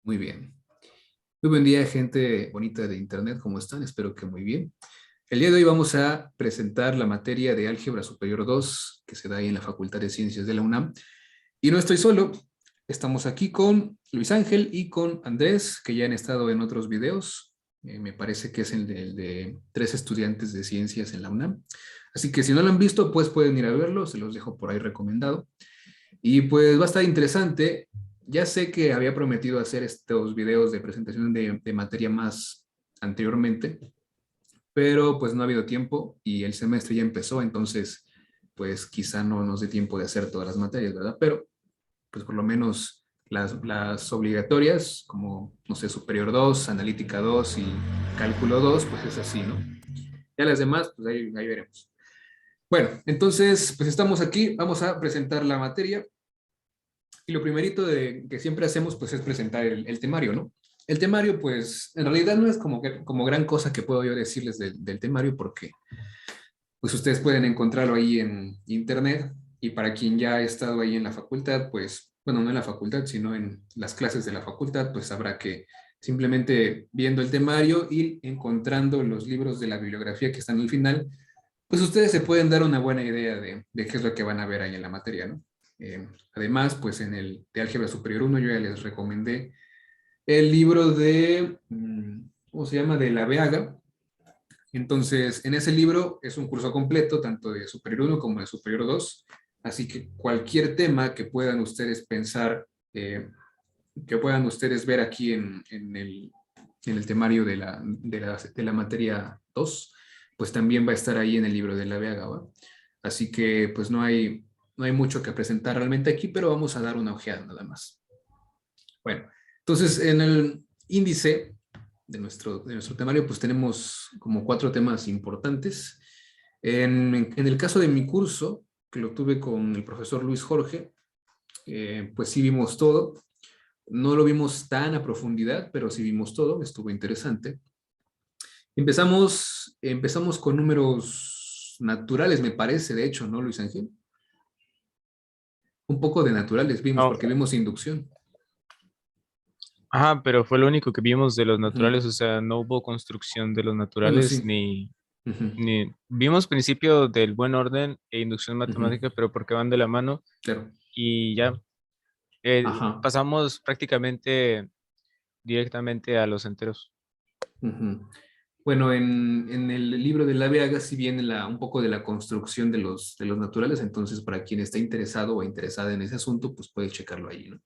Muy bien. Muy buen día, gente bonita de Internet. ¿Cómo están? Espero que muy bien. El día de hoy vamos a presentar la materia de Álgebra Superior 2 que se da ahí en la Facultad de Ciencias de la UNAM. Y no estoy solo. Estamos aquí con Luis Ángel y con Andrés, que ya han estado en otros videos. Me parece que es el de 3 estudiantes de ciencias en la UNAM. Así que si no lo han visto, pues pueden ir a verlo. Se los dejo por ahí recomendado. Y pues va a estar interesante. Ya sé que había prometido hacer estos videos de presentación de materia más anteriormente, pero pues no ha habido tiempo y el semestre ya empezó, entonces pues quizá no nos dé tiempo de hacer todas las materias, ¿verdad? Pero pues por lo menos las obligatorias, como, no sé, Superior 2, Analítica 2 y Cálculo 2, pues es así, ¿no? Ya las demás, pues ahí veremos. Bueno, entonces, pues estamos aquí, vamos a presentar la materia. Y lo primerito que siempre hacemos, pues, es presentar el temario, ¿no? El temario, pues, en realidad no es como gran cosa que puedo yo decirles del temario, porque, pues, ustedes pueden encontrarlo ahí en internet, y para quien ya ha estado ahí en la facultad, pues, bueno, no en la facultad, sino en las clases de la facultad, pues, sabrá que simplemente viendo el temario y encontrando los libros de la bibliografía que están al final, pues ustedes se pueden dar una buena idea de qué es lo que van a ver ahí en la materia, ¿no? Además, pues en el de Álgebra Superior 1 yo ya les recomendé el libro ¿cómo se llama? De la Beaga. Entonces, en ese libro es un curso completo, tanto de Superior 1 como de Superior 2. Así que cualquier tema que puedan ustedes pensar, que puedan ustedes ver aquí en el temario de la materia 2, pues también va a estar ahí en el libro de la Beaga, ¿va? Así que pues no hay mucho que presentar realmente aquí, pero vamos a dar una ojeada nada más. Bueno, entonces en el índice de nuestro temario pues tenemos como 4 temas importantes. En el caso de mi curso, que lo tuve con el profesor Luis Jorge, pues sí vimos todo. No lo vimos tan a profundidad, pero sí vimos todo, estuvo interesante. Empezamos con números naturales, me parece, de hecho, ¿no, Luis Ángel? Un poco de naturales vimos, No, porque vimos inducción. ajá, pero fue lo único que vimos de los Ujú. naturales, o sea, no hubo construcción de los Bueno, naturales, sí. Ujú, ni vimos principio del buen orden e inducción ujú, matemática, pero porque van de la mano claro. y ya Ajá. pasamos prácticamente directamente a los enteros. Ujú. Bueno, en el libro de la Beaga sí viene un poco de la construcción de los naturales, entonces para quien está interesado o interesada en ese asunto, pues puede checarlo ahí, ¿no?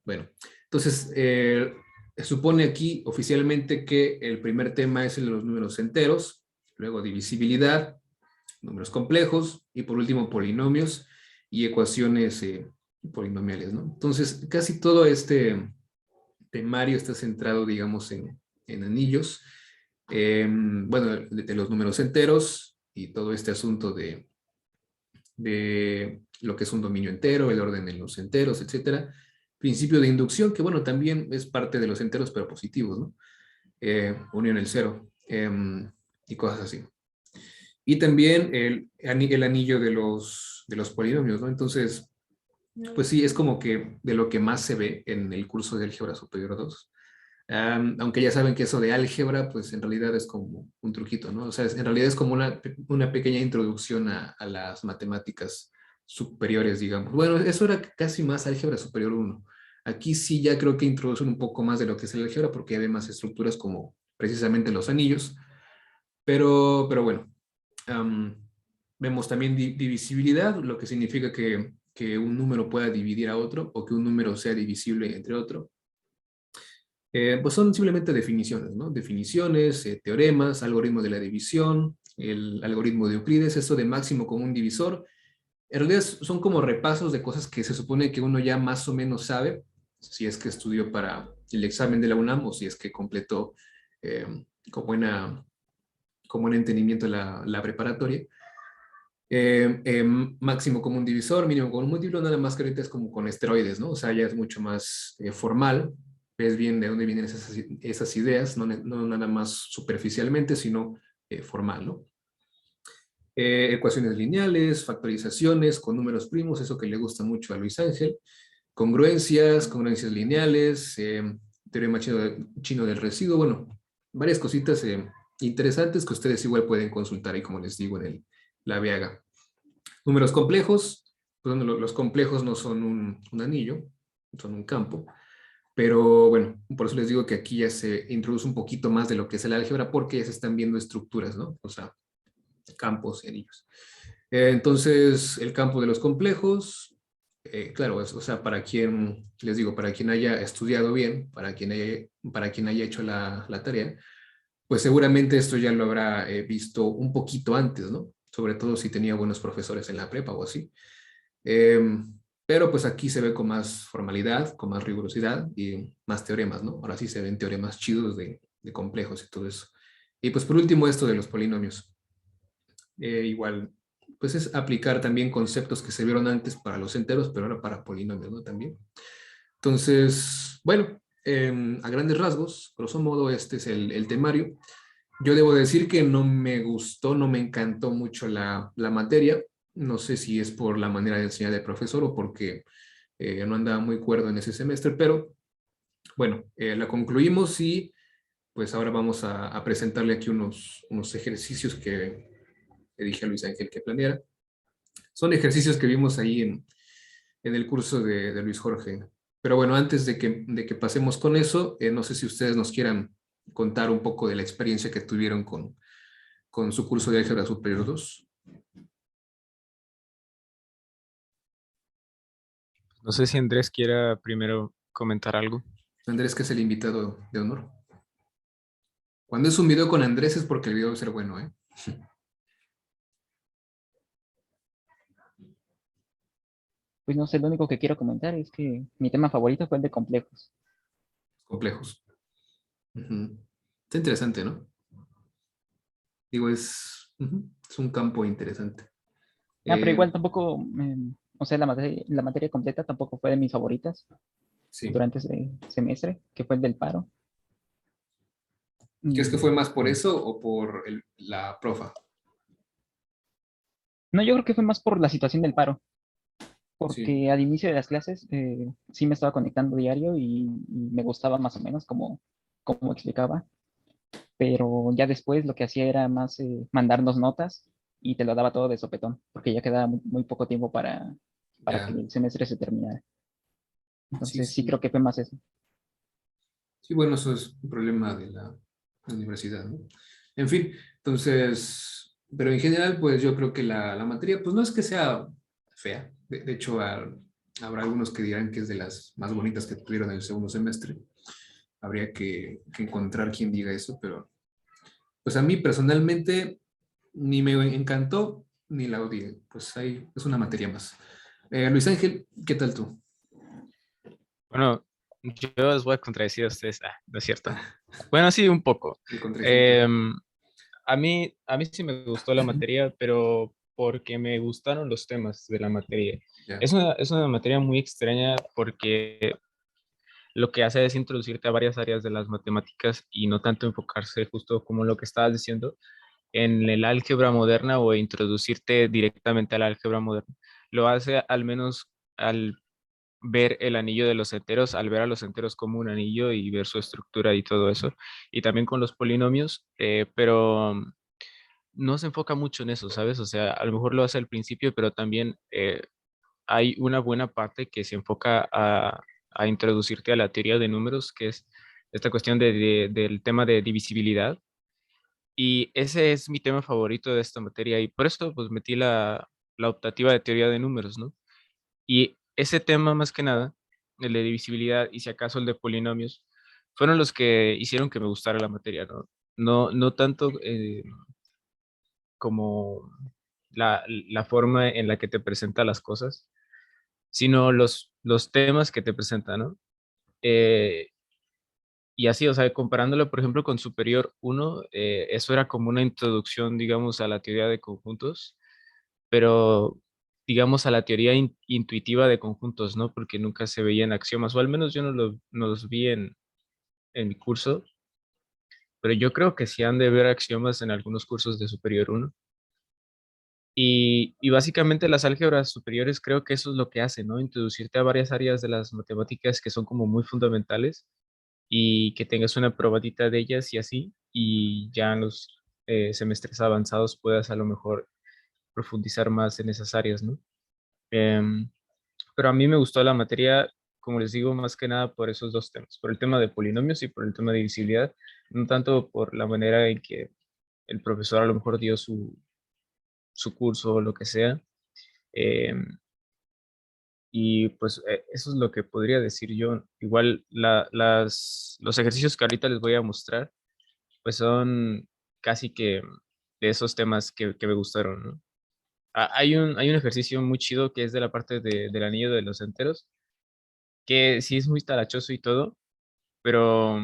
Bueno, entonces, se supone aquí oficialmente que el primer tema es el de los números enteros, luego divisibilidad, números complejos y por último polinomios y ecuaciones polinomiales, ¿no? Entonces, casi todo este temario está centrado, digamos, en anillos, bueno, de los números enteros y todo este asunto de lo que es un dominio entero, el orden en los enteros, etcétera. Principio de inducción, que bueno, también es parte de los enteros, pero positivos, ¿no? Unión el cero, y cosas así. Y también el anillo de los polinomios, ¿no? Entonces, pues sí, es como que de lo que más se ve en el curso de Álgebra Superior 2. Aunque ya saben que eso de álgebra, pues en realidad es como un truquito, ¿no? O sea, en realidad es como una pequeña introducción a las matemáticas superiores, digamos. Bueno, eso era casi más álgebra superior 1. Aquí sí ya creo que introducen un poco más de lo que es el álgebra porque hay más estructuras como precisamente los anillos, pero bueno, am, vemos también divisibilidad, lo que significa que un número pueda dividir a otro o que un número sea divisible entre otro. Pues son simplemente definiciones, ¿no? Definiciones, teoremas, algoritmo de la división, el algoritmo de Euclides, esto de máximo común divisor. En realidad son como repasos de cosas que se supone que uno ya más o menos sabe, si es que estudió para el examen de la UNAM o si es que completó eh, con con buen entendimiento la preparatoria. Máximo común divisor, mínimo común múltiplo, nada más que ahorita es como con esteroides, ¿no? O sea, ya es mucho más formal, ves bien de dónde vienen esas ideas, no nada más superficialmente, sino formal, ¿no? Ecuaciones lineales, factorizaciones con números primos, eso que le gusta mucho a Luis Ángel. congruencias, congruencias lineales, teorema chino del residuo, bueno, varias cositas interesantes que ustedes igual pueden consultar ahí, como les digo, en la Viaga. Números complejos, pues, bueno, los complejos no son un anillo, son un campo, pero bueno, por eso les digo que aquí ya se introduce un poquito más de lo que es el álgebra, porque ya se están viendo estructuras, ¿no? O sea, campos y anillos. Entonces, el campo de los complejos, claro, o sea, para quien, les digo, para quien haya estudiado bien, para quien haya hecho la tarea, pues seguramente esto ya lo habrá visto un poquito antes, ¿no? Sobre todo si tenía buenos profesores en la prepa o así. Eh, pero pues aquí se ve con más formalidad, con más rigurosidad y más teoremas, ¿no? Ahora sí se ven teoremas chidos de complejos y todo eso. Y pues por último esto de los polinomios. Igual, pues es aplicar también conceptos que se vieron antes para los enteros, pero ahora para polinomios, ¿no? También. Entonces, bueno, a grandes rasgos, grosso modo, este es el temario. Yo debo decir que no me gustó, no me encantó mucho la materia. No sé si es por la manera de enseñar del profesor o porque no andaba muy cuerdo en ese semestre, pero bueno, la concluimos y pues ahora vamos a presentarle aquí unos ejercicios que le dije a Luis Ángel que planeara. Son ejercicios que vimos ahí en el curso de Luis Jorge. Pero bueno, antes de que pasemos con eso, no sé si ustedes nos quieran contar un poco de la experiencia que tuvieron con su curso de álgebra superior 2. No sé si Andrés quiera primero comentar algo. Andrés, que es el invitado de honor. Cuando es un video con Andrés es porque el video debe ser bueno, ¿eh? Pues no sé, lo único que quiero comentar es que mi tema favorito fue el de complejos. Complejos. Ujú. Está interesante, ¿no? Digo, es un campo interesante. Ah, pero Eh, igual tampoco, o sea, la materia completa tampoco fue de mis favoritas sí. durante ese semestre, que fue el del paro. ¿Crees que fue Mm, más por eso o por la profa? No, yo creo que fue más por la situación del paro, Sí. porque al inicio de las clases sí me estaba conectando diario y me gustaba más o menos como explicaba, pero ya después lo que hacía era más mandarnos notas y te lo daba todo de sopetón, porque ya quedaba muy poco tiempo para que Ya. el semestre se terminara. Sí, Entonces sí sí. creo que fue más eso. Sí, bueno, eso es un problema de la universidad, ¿no? En fin, entonces, pero en general, pues yo creo que la materia, pues no es que sea fea. De hecho, habrá algunos que dirán que es de las más bonitas que tuvieron el segundo semestre. Habría que encontrar quien diga eso, pero pues a mí personalmente ni me encantó ni la odié. Pues ahí es una materia más. Luis Ángel, ¿qué tal tú? Bueno, yo les voy a contradecir a ustedes. No es cierto. Bueno, sí, un poco. El contraejemplo. Em, a mí sí me gustó la materia, pero porque me gustaron los temas de la materia. Ya, Es una materia muy extraña porque lo que hace es introducirte a varias áreas de las matemáticas y no tanto enfocarse justo como lo que estabas diciendo en el álgebra moderna o introducirte directamente al álgebra moderna. Lo hace al menos al ver el anillo de los enteros, al ver a los enteros como un anillo y ver su estructura y todo eso, y también con los polinomios, pero no se enfoca mucho en eso, ¿sabes? O sea, a lo mejor lo hace al principio, pero también hay una buena parte que se enfoca a introducirte a la teoría de números, que es esta cuestión del tema de divisibilidad. Y ese es mi tema favorito de esta materia y por eso pues metí la optativa de teoría de números, ¿no? Y ese tema más que nada, el de divisibilidad y si acaso el de polinomios, fueron los que hicieron que me gustara la materia, ¿no? No tanto como la forma en la que te presenta las cosas, sino los temas que te presenta, ¿no? Eh, y así, o sea, comparándolo, por ejemplo, con Superior uno eso era como una introducción, digamos, a la teoría de conjuntos, pero digamos a la teoría intuitiva de conjuntos, ¿no? Porque nunca se veían axiomas, o al menos yo no los vi en mi curso, pero yo creo que sí han de ver axiomas en algunos cursos de Superior uno. Y básicamente las álgebras superiores creo que eso es lo que hace, ¿no? Introducirte a varias áreas de las matemáticas que son como muy fundamentales y que tengas una probadita de ellas y así, y ya en los semestres avanzados puedas a lo mejor profundizar más en esas áreas, ¿no? Em, pero a mí me gustó la materia, como les digo, más que nada por esos dos temas, por el tema de polinomios y por el tema de divisibilidad, no tanto por la manera en que el profesor a lo mejor dio su curso o lo que sea. em, y pues eso es lo que podría decir yo. Igual los ejercicios que ahorita les voy a mostrar, pues son casi que de esos temas que me gustaron, ¿no? Hay un ejercicio muy chido que es de la parte del anillo de los enteros, que sí es muy talachoso y todo, pero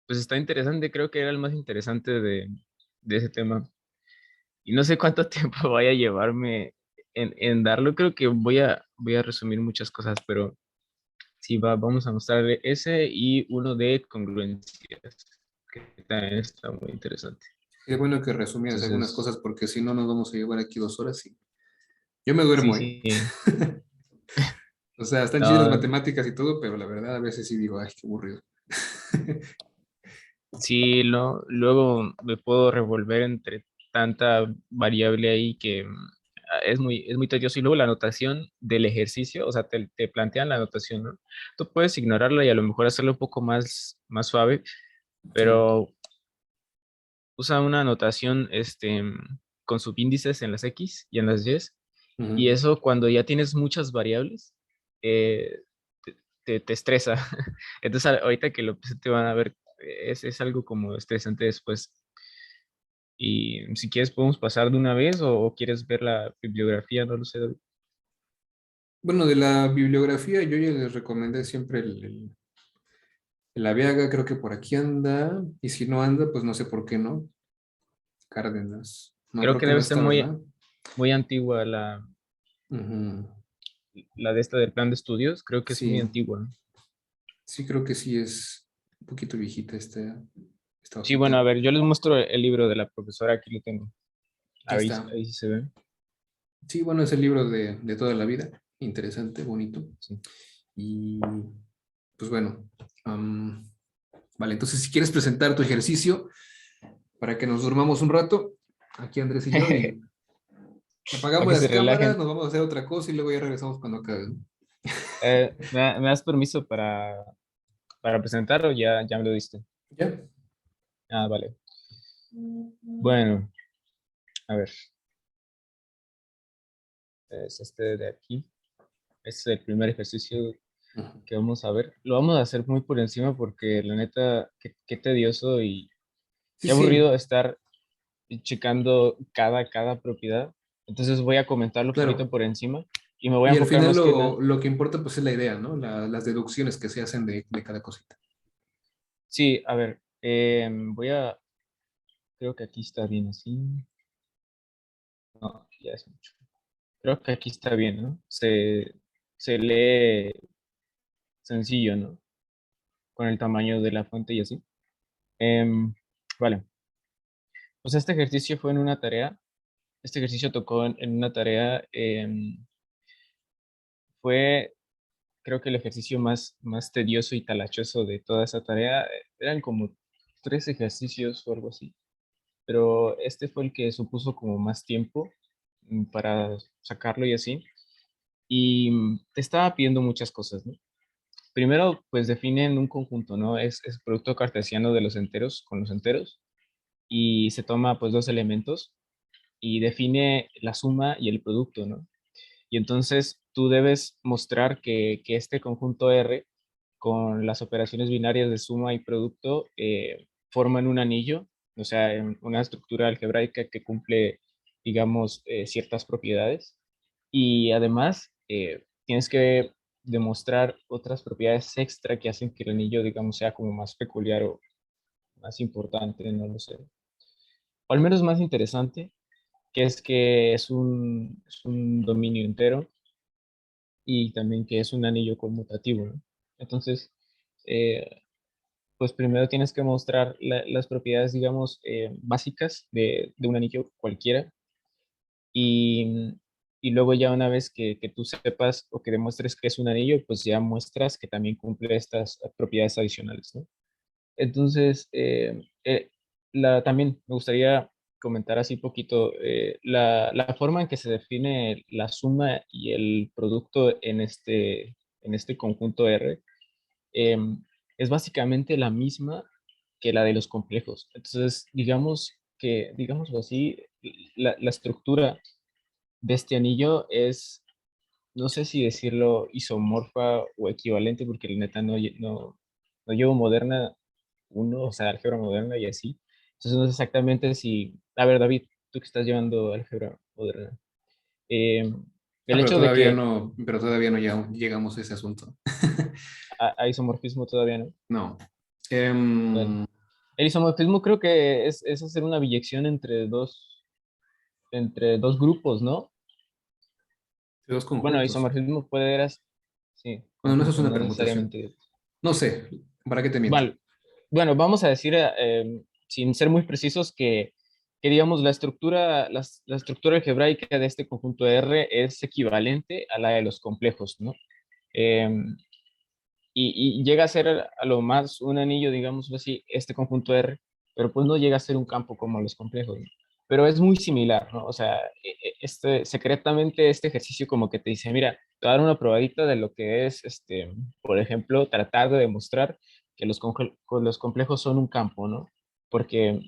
pues está interesante, creo que era el más interesante de ese tema. Y no sé cuánto tiempo vaya a llevarme en darlo, creo que voy a resumir muchas cosas, pero sí, vamos a mostrarle ese y uno de congruencias, que también está muy interesante. Es bueno que resumieras algunas Entonces, cosas porque si no nos vamos a llevar aquí 2 horas y yo me sí, duermo, ¿eh? sí, O sea, están chidas las no, matemáticas y todo, pero la verdad a veces sí digo, ay, qué aburrido. sí, luego me puedo revolver entre tanta variable ahí que es muy tedioso. Y luego la anotación del ejercicio, o sea, te plantean la anotación, ¿no? Tú puedes ignorarla y a lo mejor hacerlo un poco más suave, Sí. pero usa una anotación con subíndices en las X y en las Y. Y Ujú. eso cuando ya tienes muchas variables, eh, te estresa. Entonces ahorita que lo te van a ver, es algo como estresante después. Y si quieres podemos pasar de una vez o quieres ver la bibliografía, no lo sé, David. Bueno, de la bibliografía yo ya les recomendé siempre el Aviaga, creo que por aquí anda, y si no anda, pues no sé por qué no. Cárdenas. No, Creo creo que que no debe ser está, muy, ¿verdad? muy antigua Ujú. la de esta del plan de estudios, creo que es muy Sí, antigua. sí creo que sí es un poquito viejita esta Sí, bueno, hojita. a ver, yo les muestro el libro de la profesora, aquí lo tengo. Ya Ahí, está. ahí sí se ve. Sí, bueno, es el libro de toda la vida. Interesante, bonito. Sí. Y pues bueno, am, vale, entonces si quieres presentar tu ejercicio para que nos durmamos un rato, aquí Andrés y yo, y Para apagamos que las se cámaras, relajen. nos vamos a hacer otra cosa y luego ya regresamos cuando acabe, ¿no? ¿Me das permiso para presentar o ya me lo diste? Ya. Ah, vale. Bueno, a ver, es este de aquí. Este es el primer ejercicio Ujú. que vamos a ver. Lo vamos a hacer muy por encima porque la neta, qué tedioso y Sí, qué aburrido sí, estar checando cada propiedad. Entonces voy a comentarlo poquito claro. por encima y me voy a Y al enfocar final más que nada. lo que importa pues es la idea, ¿no? Las deducciones que se hacen de cada cosita. Sí, a ver, creo que aquí está bien así. No, ya es mucho. Creo que aquí está bien, ¿no? Se lee sencillo, ¿no? Con el tamaño de la fuente y así. Em, vale, pues este ejercicio fue en una tarea. Este ejercicio tocó en una tarea. Fue, creo que el ejercicio más tedioso y talachoso de toda esa tarea. Eran como 3 ejercicios o algo así. Pero este fue el que supuso como más tiempo para sacarlo y así. Y te estaba pidiendo muchas cosas, ¿no? Primero, pues definen un conjunto, ¿no? Es producto cartesiano de los enteros con los enteros y se toma pues dos elementos y define la suma y el producto, ¿no? Y entonces tú debes mostrar que este conjunto R con las operaciones binarias de suma y producto forman un anillo, o sea, una estructura algebraica que cumple, digamos, ciertas propiedades. Y además tienes que demostrar otras propiedades extra que hacen que el anillo, digamos, sea como más peculiar o más importante, no lo sé. O al menos más interesante, que es un dominio entero y también que es un anillo conmutativo, ¿no? Entonces, eh, pues primero tienes que mostrar las propiedades, digamos, básicas de un anillo cualquiera y, y luego ya una vez que tú sepas o que demuestres que es un anillo, pues ya muestras que también cumple estas propiedades adicionales, ¿no? Entonces, también me gustaría comentar así poquito la forma en que se define la suma y el producto en este conjunto R, eh, es básicamente la misma que la de los complejos. Entonces, digámoslo así, la estructura de este anillo es, no sé si decirlo isomorfa o equivalente, porque la neta no llevo moderna uno, o sea, álgebra moderna y así. Entonces no sé exactamente si, a ver, David, tú que estás llevando álgebra moderna, eh, Ah, el hecho de que pero todavía no llegamos a ese asunto. a isomorfismo todavía no. No. Bueno, Em, el isomorfismo creo que es hacer una biyección entre dos grupos, ¿no? dos Bueno, conjuntos. isomorfismo puede ser, sí, Bueno, no, eso es conjuntos, una no permutación. necesariamente. No sé, ¿para qué te miento? Vale. Bueno, vamos a decir, sin ser muy precisos, que digamos la estructura algebraica de este conjunto R es equivalente a la de los complejos, ¿no? Em, y llega a ser a lo más un anillo, digamos así, este conjunto R, pero pues no llega a ser un campo como los complejos, ¿no? Pero es muy similar, ¿no? O sea, secretamente este ejercicio como que te dice, mira, te voy a dar una probadita de lo que es, por ejemplo, tratar de demostrar que los complejos son un campo, ¿no? Porque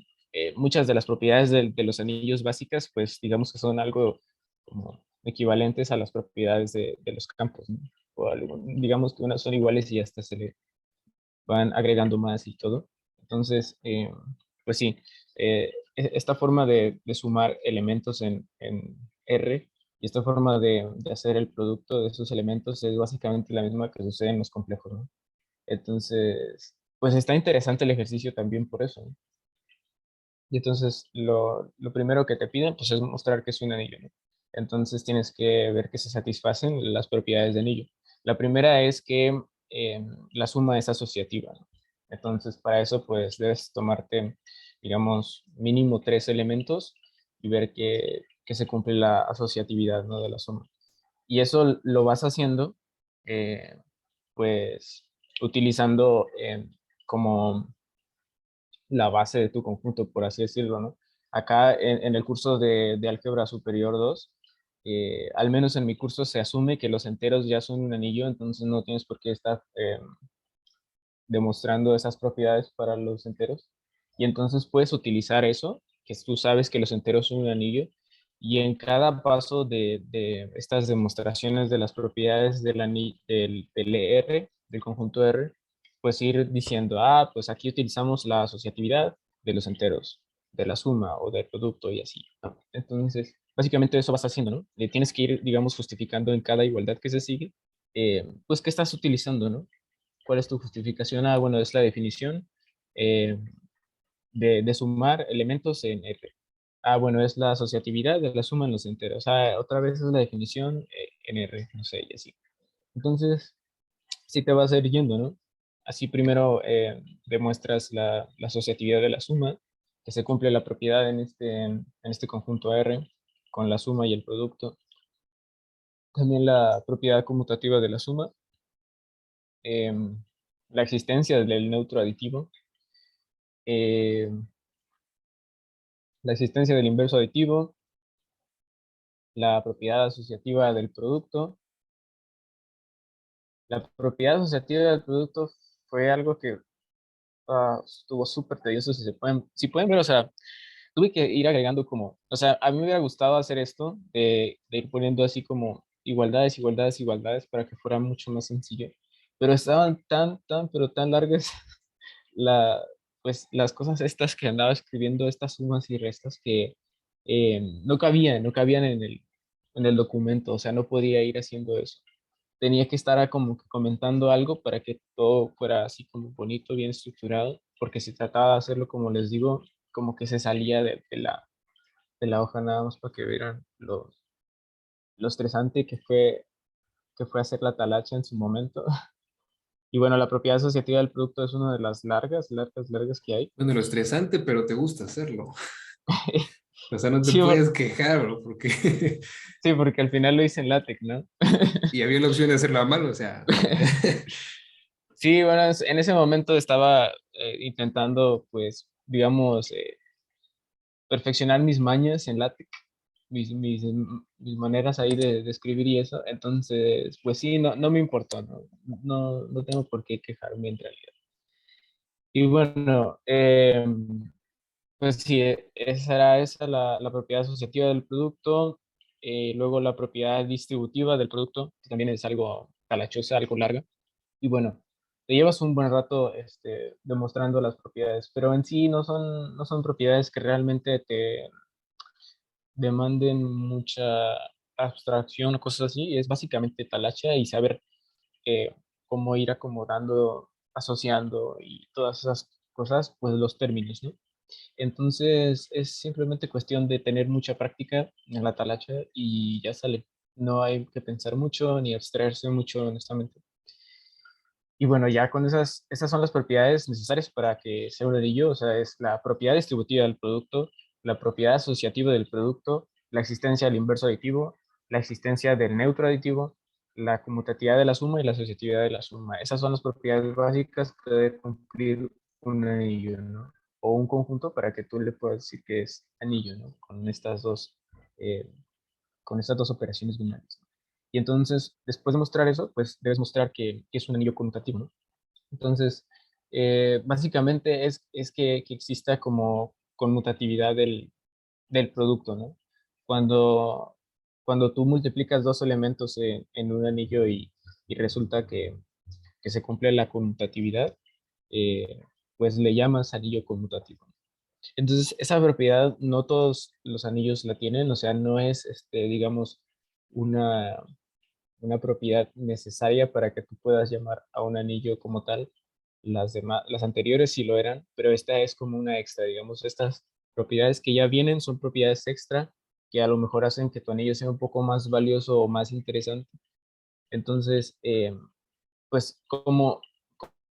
muchas de las propiedades de los anillos básicas, pues digamos que son algo como equivalentes a las propiedades de los campos, ¿no? Digamos que unas son iguales y hasta se le van agregando más y todo. Entonces, pues sí, esta forma de sumar elementos en R y esta forma de hacer el producto de esos elementos es básicamente la misma que sucede en los complejos, ¿no? Entonces, pues está interesante el ejercicio también por eso, ¿no? Y entonces lo primero que te piden pues es mostrar que es un anillo, ¿no? Entonces tienes que ver que se satisfacen las propiedades de anillo. La primera es que la suma es asociativa, ¿no? Entonces para eso pues debes tomarte, digamos, mínimo tres elementos y ver que se cumple la asociatividad, ¿no? De la suma. Y eso lo vas haciendo eh, pues utilizando como la base de tu conjunto, por así decirlo, ¿no? Acá en el curso de Álgebra Superior 2, al menos en mi curso se asume que los enteros ya son un anillo, entonces no tienes por qué estar demostrando esas propiedades para los enteros. Y entonces puedes utilizar eso, que tú sabes que los enteros son un anillo, y en cada paso de estas demostraciones de las propiedades del R, del conjunto R, pues ir diciendo, ah, pues aquí utilizamos la asociatividad de los enteros, de la suma o del producto y así, ¿no? Entonces, básicamente eso vas haciendo, ¿no? Le tienes que ir, digamos, justificando en cada igualdad que se sigue, pues qué estás utilizando, ¿no? ¿Cuál es tu justificación? Ah, bueno, es la definición eh, de sumar elementos en R. Ah, bueno, es la asociatividad de la suma en los enteros. Ah, otra vez es la definición en R, no sé, y así. Entonces, sí te vas a ir yendo, ¿no? Así primero demuestras la asociatividad de la suma, que se cumple la propiedad en este conjunto R con la suma y el producto. También la propiedad conmutativa de la suma, la existencia del neutro aditivo, eh, la existencia del inverso aditivo, la propiedad asociativa del producto. La propiedad asociativa del producto fue algo que estuvo súper tedioso, si pueden ver, o sea, tuve que ir agregando como, o sea, a mí me hubiera gustado hacer esto, de ir poniendo así como igualdades, igualdades, igualdades, para que fuera mucho más sencillo, pero estaban pero tan largas la, pues las cosas estas que andaba escribiendo, estas sumas y restas que no cabían en el documento, o sea, no podía ir haciendo eso. Tenía que estar como que comentando algo para que todo fuera así como bonito, bien estructurado, porque si trataba de hacerlo, como les digo, como que se salía de la hoja nada más para que vieran lo estresante que fue hacer la talacha en su momento. Y bueno, la propiedad asociativa del producto es una de las largas, largas, largas que hay. Bueno, lo estresante, pero te gusta hacerlo. O sea, no te Sí, puedes quejar, bro, porque... sí, porque al final lo hice en látex, ¿no? y había la opción de hacerlo a mano, o sea... Sí, bueno, en ese momento estaba intentando, pues, digamos, perfeccionar mis mañas en látex, mis maneras ahí de escribir y eso. Entonces, pues sí, no me importó, ¿no? No tengo por qué quejarme en realidad. Y bueno, pues sí, esa la propiedad asociativa del producto. Luego la propiedad distributiva del producto, que también es algo talachosa, algo larga. Y bueno, te llevas un buen rato demostrando las propiedades, pero en sí no son propiedades que realmente te demanden mucha abstracción o cosas así. Es básicamente talacha y saber eh, cómo ir acomodando, asociando y todas esas cosas, pues los términos, ¿no? Entonces es simplemente cuestión de tener mucha práctica en la talacha y ya sale. No hay que pensar mucho ni abstraerse mucho, honestamente. Y bueno, ya con esas son las propiedades necesarias para que sea un anillo, o sea, es la propiedad distributiva del producto, la propiedad asociativa del producto, la existencia del inverso aditivo, la existencia del neutro aditivo, la conmutatividad de la suma y la asociatividad de la suma. Esas son las propiedades básicas que debe cumplir un anillo, ¿no? O un conjunto para que tú le puedas decir que es anillo, ¿no? Eh, con estas dos operaciones binarias. Y entonces, después de mostrar eso, pues debes mostrar que es un anillo conmutativo, ¿no? Entonces, básicamente es que exista como conmutatividad del producto, ¿no? Cuando, cuando tú multiplicas dos elementos en un anillo y resulta que se cumple la conmutatividad, eh, pues le llamas anillo conmutativo. Entonces, esa propiedad no todos los anillos la tienen, o sea, no es, digamos, una, una propiedad necesaria para que tú puedas llamar a un anillo como tal. Las anteriores sí lo eran, pero esta es como una extra, digamos, estas propiedades que ya vienen son propiedades extra que a lo mejor hacen que tu anillo sea un poco más valioso o más interesante. Entonces, pues como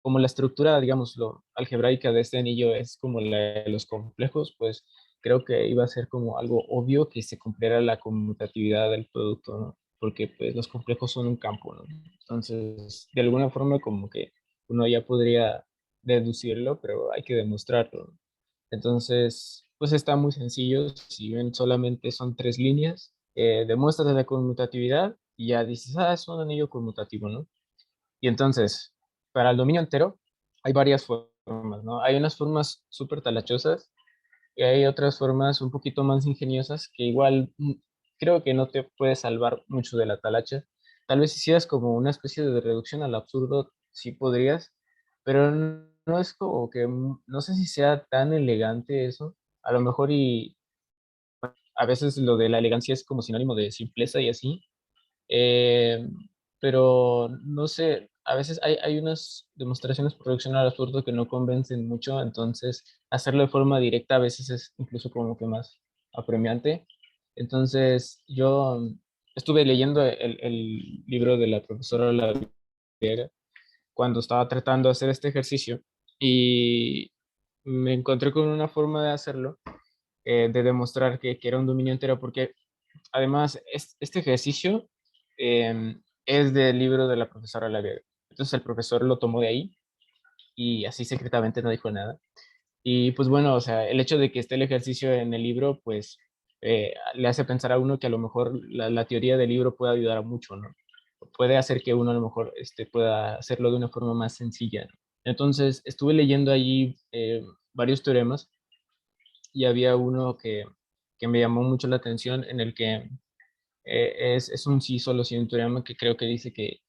la estructura, digamos, lo algebraica de este anillo es como la de los complejos, pues creo que iba a ser como algo obvio que se cumpliera la conmutatividad del producto, ¿no? Porque pues los complejos son un campo, ¿no? Entonces, de alguna forma como que uno ya podría deducirlo, pero hay que demostrarlo, ¿no? Entonces, pues está muy sencillo, si ven solamente son tres líneas, demuestras la conmutatividad y ya dices, ah, es un anillo conmutativo, ¿no? Y entonces, para el dominio entero, hay varias formas, ¿no? Hay unas formas súper talachosas y hay otras formas un poquito más ingeniosas que igual creo que no te puede salvar mucho de la talacha. Tal vez si hicieras como una especie de reducción al absurdo, sí podrías, pero no es como que, no sé si sea tan elegante eso. A lo mejor y a veces lo de la elegancia es como sinónimo de simpleza y así, eh, pero no sé, a veces hay unas demostraciones por reducción al absurdo que no convencen mucho, entonces hacerlo de forma directa a veces es incluso como que más apremiante. Entonces yo estuve leyendo el libro de la profesora La Viega cuando estaba tratando de hacer este ejercicio y me encontré con una forma de hacerlo, de demostrar que era un dominio entero, porque además, este ejercicio es del libro de la profesora Lavega. Entonces el profesor lo tomó de ahí y así secretamente no dijo nada. Y pues bueno, o sea, el hecho de que esté el ejercicio en el libro, pues le hace pensar a uno que a lo mejor la teoría del libro puede ayudar a mucho, ¿no? Puede hacer que uno a lo mejor pueda hacerlo de una forma más sencilla, ¿no? Entonces estuve leyendo allí varios teoremas y había uno que me llamó mucho la atención en el que es un sí, solo sí, un teorema que creo que dice que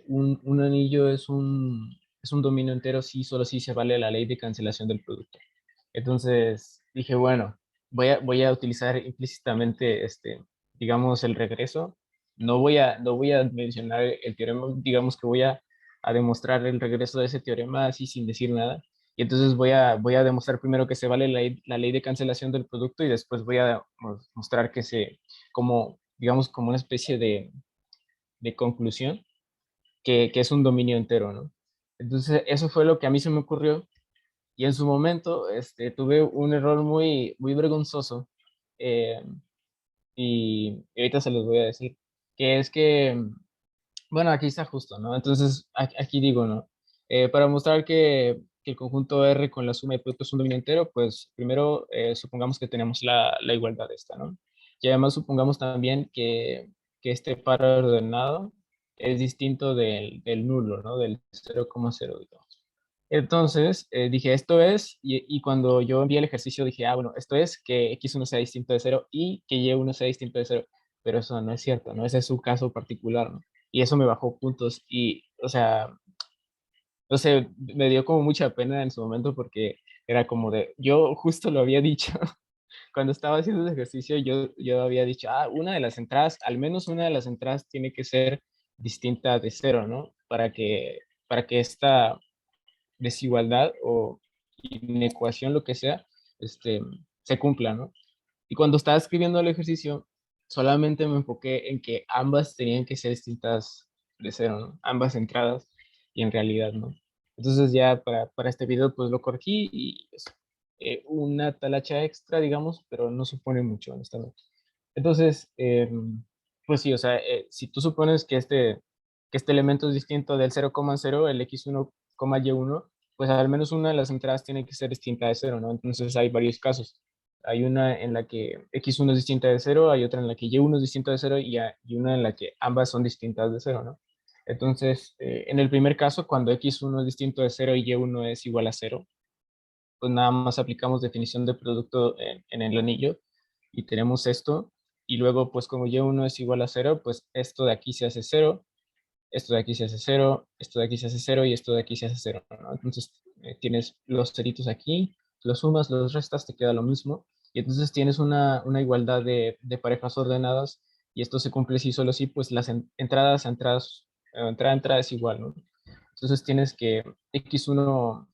un anillo es un dominio entero sí, solo sí se vale la ley de cancelación del producto. Entonces dije, bueno, voy a utilizar implícitamente, digamos, el regreso. No voy a mencionar el teorema, digamos que a demostrar el regreso de ese teorema así sin decir nada. Y entonces voy a demostrar primero que se vale la ley de cancelación del producto y después voy a mostrar que como, digamos, como una especie de conclusión, que es un dominio entero, ¿no? Entonces, eso fue lo que a mí se me ocurrió y en su momento tuve un error muy vergonzoso eh, y ahorita se los voy a decir, que es que, bueno, aquí está justo, ¿no? Entonces, aquí digo, ¿no? Para mostrar que el conjunto R con la suma de productos es un dominio entero, pues primero supongamos que tenemos la igualdad de esta, ¿no? Y además supongamos también que este par ordenado es distinto del nulo, ¿no? Del 0,0, digamos. Entonces, dije, esto es, y cuando yo envié el ejercicio dije, ah, bueno, esto es que x1 sea distinto de cero y que y1 sea distinto de cero, pero eso no es cierto, ¿no? Ese es su caso particular, ¿no? Y eso me bajó puntos y, o sea, no sé, me dio como mucha pena en su momento porque era como de, yo justo lo había dicho, cuando estaba haciendo el ejercicio, yo había dicho, ah, una de las entradas, al menos una de las entradas tiene que ser distinta de cero, ¿no? Para que esta desigualdad o inecuación, lo que sea, este, se cumpla, ¿no? Y cuando estaba escribiendo el ejercicio, solamente me enfoqué en que ambas tenían que ser distintas de cero, ¿no? Ambas entradas, y en realidad no. Entonces ya para este video pues lo corregí y es una talacha extra, digamos, pero no supone mucho, honestamente. Entonces, pues sí, o sea, si tú supones que este elemento es distinto del 0,0, el x1, y1, pues al menos una de las entradas tiene que ser distinta de cero, ¿no? Entonces hay varios casos. Hay una en la que x1 es distinta de cero, hay otra en la que y1 es distinto de cero y una en la que ambas son distintas de cero, ¿no? Entonces, en el primer caso, cuando x1 es distinto de cero y y1 es igual a cero, pues nada más aplicamos definición de producto en el anillo y tenemos esto. Y luego, pues como y1 es igual a cero, pues esto de aquí se hace cero, esto de aquí se hace cero, esto de aquí se hace cero y esto de aquí se hace cero, ¿no? Entonces tienes los ceritos aquí, los sumas, los restas, te queda lo mismo. Y entonces tienes una igualdad de parejas ordenadas y esto se cumple si solo si, pues las entradas, entrada a entrada es igual, ¿no? Entonces tienes que x1,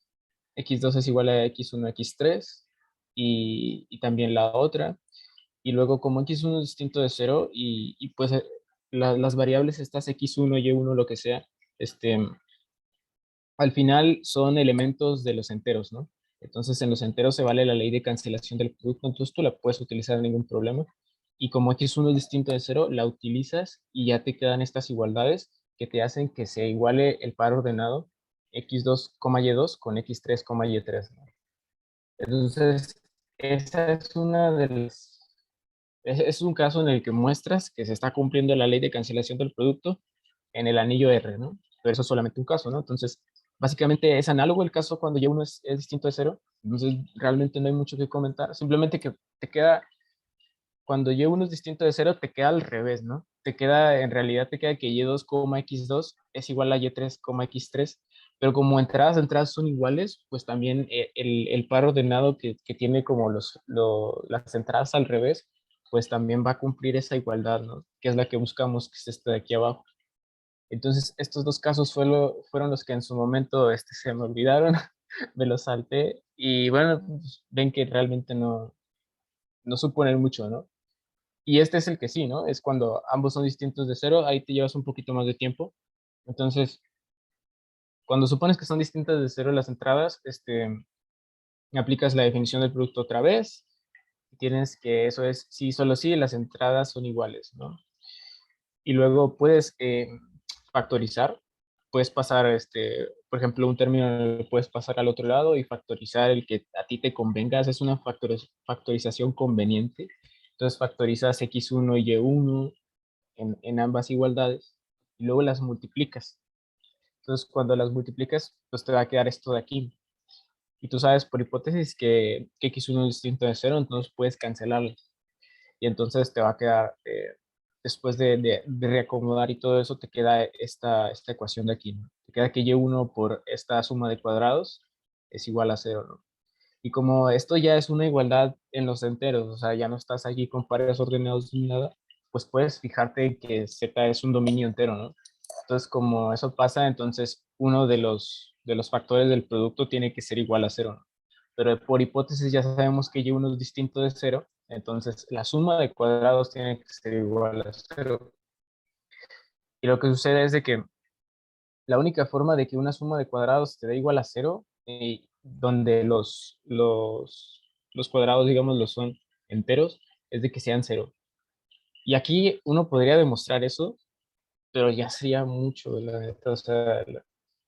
x2 es igual a x1, x3 y también la otra. Y luego como x1 es distinto de cero y pues las variables estas x1, y1, lo que sea, este, al final son elementos de los enteros, ¿no? Entonces en los enteros se vale la ley de cancelación del producto, entonces tú la puedes utilizar sin ningún problema. Y como x1 es distinto de cero, la utilizas y ya te quedan estas igualdades que te hacen que se iguale el par ordenado x2, y2 con x3, y3, ¿no? Entonces, esa es una de las es un caso en el que muestras que se está cumpliendo la ley de cancelación del producto en el anillo R, ¿no? Pero eso es solamente un caso, ¿no? Entonces, básicamente es análogo el caso cuando y1 es distinto de cero. Entonces, realmente no hay mucho que comentar. Simplemente que te queda, cuando y1 es distinto de cero, te queda al revés, ¿no? Te queda, en realidad te queda que y2, x2 es igual a y3, x3. Pero como entradas son iguales, pues también el par ordenado que tiene como las entradas al revés, pues también va a cumplir esa igualdad, ¿no? Que es la que buscamos, que es esta de aquí abajo. Entonces, estos dos casos fueron los que en su momento se me olvidaron, me los salté, y bueno, pues, ven que realmente no suponen mucho, ¿no? Y este es el que sí, ¿no? Es cuando ambos son distintos de cero, ahí te llevas un poquito más de tiempo. Entonces, cuando supones que son distintas de cero las entradas, aplicas la definición del producto otra vez, y tienes que eso es sí, solo sí, las entradas son iguales, ¿no? Y luego puedes factorizar, puedes pasar, por ejemplo, un término lo puedes pasar al otro lado y factorizar el que a ti te convenga, es una factorización conveniente. Entonces factorizas x1 y y1 en ambas igualdades y luego las multiplicas. Entonces cuando las multiplicas, pues te va a quedar esto de aquí. Y tú sabes por hipótesis que x1 es distinto de cero, entonces puedes cancelarlo. Y entonces te va a quedar, después de reacomodar y todo eso, te queda esta ecuación de aquí, ¿no? Te queda que y1 por esta suma de cuadrados es igual a cero, ¿no? Y como esto ya es una igualdad en los enteros, o sea, ya no estás aquí con pares ordenados ni nada, pues puedes fijarte en que z es un dominio entero, ¿no? Entonces, como eso pasa, entonces uno de los factores del producto tiene que ser igual a cero, ¿no? Pero por hipótesis ya sabemos que y1 es distinto de cero, entonces la suma de cuadrados tiene que ser igual a cero. Y lo que sucede es de que la única forma de que una suma de cuadrados te dé igual a cero, donde los cuadrados, digamos, los son enteros, es de que sean cero. Y aquí uno podría demostrar eso, pero ya sería mucho, la neta. O sea,